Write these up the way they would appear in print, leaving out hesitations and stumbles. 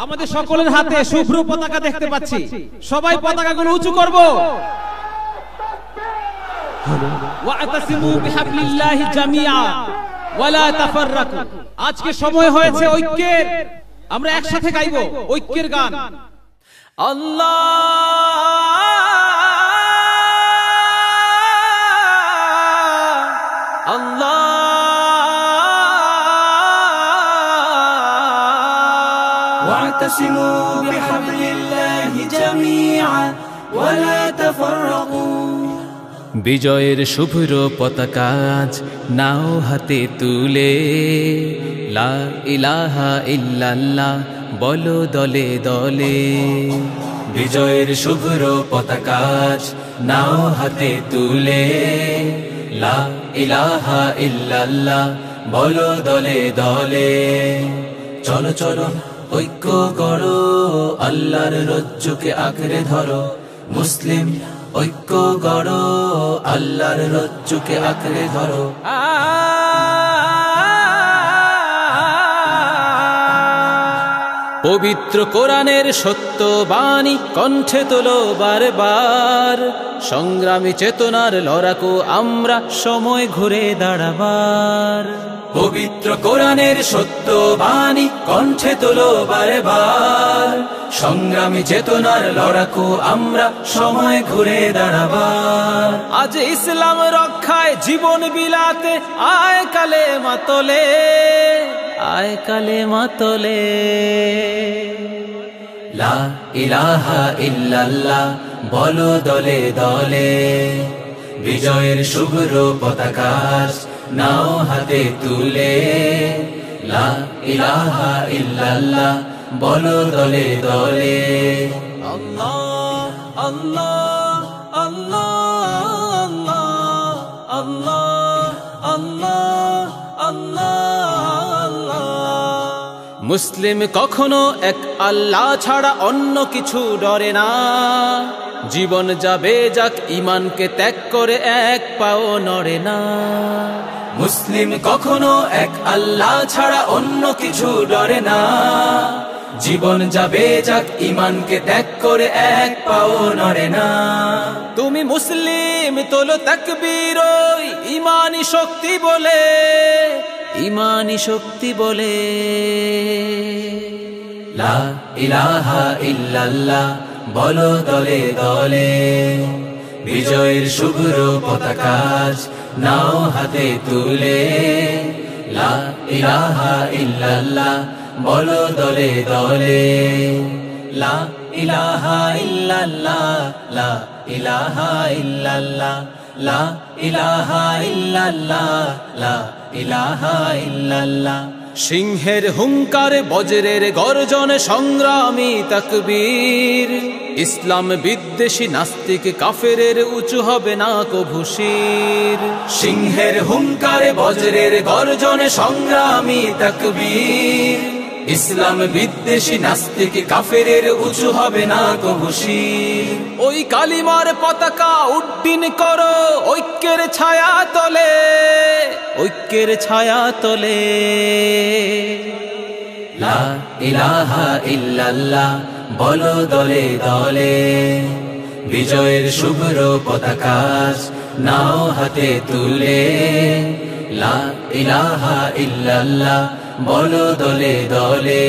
আমাদের সকলের হাতে শুভ্র পতাকা দেখতে পাচ্ছি, সবাই পতাকাগুলো উঁচু করব। ওয়াতাসিমু বিহাবলিল্লাহি জামিআ ওয়ালা তাফাররাকু। আজকে সময় হয়েছে ঐক্যের, আমরা একসাথে গাইব ঐক্যের গান। আল্লাহ আল্লাহ ওয়াতাসিমু বিহাবলিল্লাহি জামিআ ওয়ালা তাফাররাকু। বিজয়ের শুভ্র পতাকা নাও হাতে তুলে, লা ইলাহা ইল্লাল্লাহ বলো দলে দলে। বিজয়ের শুভ্র পতাকা নাও হাতে তুলে, লা ইলাহা ইল্লাল্লাহ বলো দলে দলে। চলো চলো ঐক্য করো, আল্লাহর রজ্জুকে আঁকড়ে ধরো। মুসলিম ঐক্য করো, আল্লাহর রজ্জুকে আঁকড়ে ধরো। পবিত্র কোরআনের সত্য বাণী কণ্ঠে তোলো বারবার। সংগ্রামী চেতনার লড়াকু আমরা, সময় ঘুরে দাঁড়াবার। পবিত্র কোরআনের সত্য বাণী কণ্ঠে তোলো বারবার। সংগ্রামী চেতনার লড়াকু আমরা, সময় ঘুরে দাঁড়াবার। আজ ইসলাম রক্ষায় জীবন বিলাতে আয় কালেমা তোলে, আয় কালেমা তোলে। লা ইলাহা ইল্লাল্লাহ বলো দলে দলে। বিজয়ের শুভ্র পতাকা নাও হাতে তুলে, লা ইলাহা ইল্লাল্লাহ বলো দলে দলে। আল্লাহ আল্লাহ আল্লাহ আল্লাহ আল্লাহ আল্লাহ। মুসলিম কখনো এক আল্লাহ ছাড়া অন্য কিছু ডরে না। জীবন যাবে যাক ঈমানকে ত্যাগ করে এক পাও নড়ে না। মুসলিম কখনো এক আল্লাহ ছাড়া অন্য কিছু ডরে না। জীবন যাবে যাক ঈমানকে ত্যাগ করে এক পাও নড়ে না। তুমি মুসলিম তোলো তাকবীর ওই ঈমানি শক্তি বলে, ঈমানি শক্তি বলে। লা ইলাহা ইল্লাল্লাহ বলো দলে দলে। বিজয়ের শুভ্র পতাকা নাও হাতে তুলে, লা ইলাহা ইল্লাল্লাহ বলো দলে দলে। লা ইলাহা ইল্লাল্লাহ লা ইলাহা ইল্লাল্লাহ লা ইলাহা ইল্লাল্লাহ লা ইলাহা ইল্লাল্লাহ। সিংহের হুঙ্কার বজ্রের গর্জন সংগ্রামী তাকবীর। ইসলাম বিদ্বেষী নাস্তিক কাফেরের উঁচু হবে না কভু শির। সিংহের হুঙ্কার বজ্রের গর্জন সংগ্রামী তাকবীর। ইসলাম বিদ্বেষী নাস্তিক কাফেরের উঁচু হবে না কভু শির। ওই কালিমার পতাকা উড্ডীন করো ঐক্যের ছায়া তলে, ঐক্যের ছায়া তলে। লা ইলাহা ইল্লাল্লাহ বলো দলে দলে। বিজয়ের শুভ্র পতাকা নাও হাতে তুলে, লা ইলাহা ইল্লাল্লাহ বলো দলে দলে।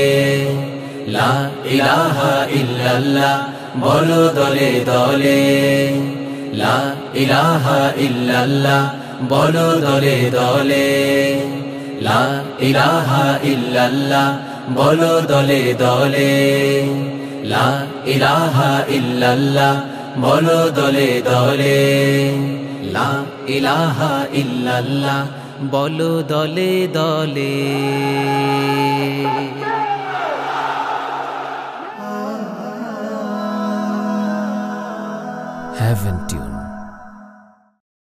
লা ইলাহা ইল্লাল্লাহ বলো দলে দলে। লা ইলাহা ইল্লাল্লাহ বলো দলে দলে। লা ইলাহা ইল্লাল্লাহ বলো দলে দলে। লা ইলাহা ইল্লাল্লাহ বলো দলে দলে। লা ইলাহা ইল্লাল্লাহ বলো দলে দলে। Heaven Tune